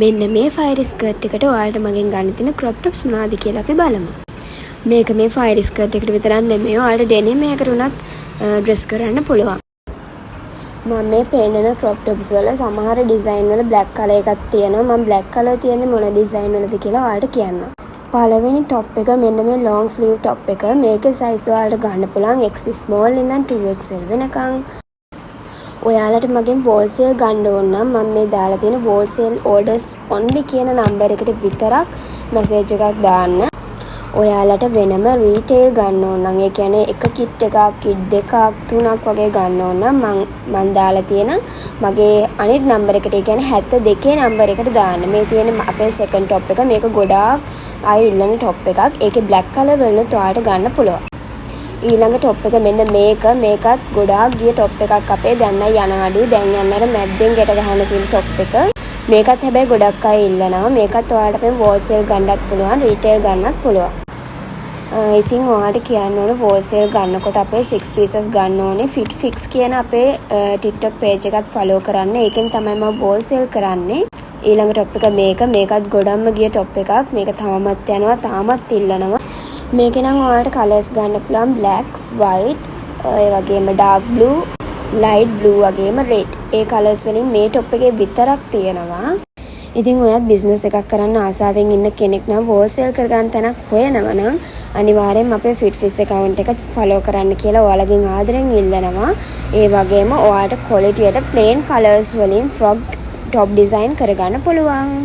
මෙන්න මේ fire skirt එකට ඔයාලට මගෙන් ගන්න තියෙන ක්‍රොප් টොප්ස් මොනවද කියලා අපි බලමු. මේක මේ ෆයර් ස්කර්ට් එකට විතරක් නෙමෙයි ඔයාලට ඩෙනිම් එකකට උනත් ඩ්‍රෙස් කරන්න පුළුවන්. මම මේ පෙන්නන ක්‍රොප් টොප්ස් වල සමහර ඩිසයින් වල බ්ලැක් කලර් එකක් තියෙනවා. මම බ්ලැක් කලර් තියෙන්නේ මොන ඩිසයින් වලද කියලා ඔයාලට කියන්නම්. පළවෙනි টොප් එක මෙන්න මේ ලොන් ස්ලීව් টොප් එක. මේකේ සයිස් ඔයාලට ගන්න පුළුවන් X small ඉඳන් 2XL වෙනකන්. ඔයාලට මගෙන් වෝල්සේල් ගන්න ඕන නම් මම මේ දාලා තියෙන වෝල්සේල් ඕඩර්ස් ඔන්ලි කියන නම්බර් එකට විතරක් මැසේජ් එකක් දාන්න. ඔයාලට වෙනම රීටේල් ගන්න ඕන නම් ඒ කියන්නේ එක කිට් එකක් කිට් දෙකක් තුනක් වගේ ගන්න ඕන නම් මම දාලා තියෙන මගේ අනිත් නම්බර් එකට ඒ කියන්නේ 72 නම්බර් එකට දාන්න. මේ තියෙන අපේ සෙකන්ඩ් টොප් එක මේක ගොඩාක් අය ඉල්ලන টොප් එකක්. ඒකේ බ්ලැක් කලර් වලට ඔයාලට ගන්න පුළුවන්. ඊළඟ টොප් එක මෙන්න මේකත් ගොඩාක් ගිය টොප් එකක් අපේ දැන් යනවලු දැන් යන්නර මැද්දෙන් ගැට ගහන තියෙන টොප් එක. මේකත් හැබැයි ගොඩක් අය ඉල්ලනවා. මේකත් ඔයාලට අපේ වෝල්සේල් ගන්නත් පුළුවන් රීටේල් ගන්නත් පුළුවන්. ඉතින් ඔයාලට කියන්න ඕනේ වෝල්සේල් ගන්නකොට අපේ 6 pieces ගන්න ඕනේ. fit fix කියන අපේ TikTok page එකත් follow කරන්න. ඒකෙන් තමයි මම වෝල්සේල් කරන්නේ. ඊළඟ টොප් එක මේකත් ගොඩක්ම ගිය টොප් එකක්. මේක තාමත් යනවා තාමත් ඉල්ලනවා. මේකේ නම් ඔයාලට කලර්ස් ගන්න පුළුවන් black, white, ඒ වගේම dark blue, light blue වගේම red. ඒ කලර්ස් වලින් මේ টොප් එකේ විතරක් තියෙනවා. ඉතින් ඔයත් බිස්නස් එකක් කරන්න ආසාවෙන් ඉන්න කෙනෙක් නම් වෝල්සේල් කරගන්න තැනක් හොයනවා නම් අනිවාර්යෙන්ම අපේ FitFish account එක follow කරන්න කියලා ඔයාලගෙන් ආදරෙන් ඉල්ලනවා. ඒ වගේම ඔයාලට quality plain colors වලින් frog top design කරගන්න පුළුවන්.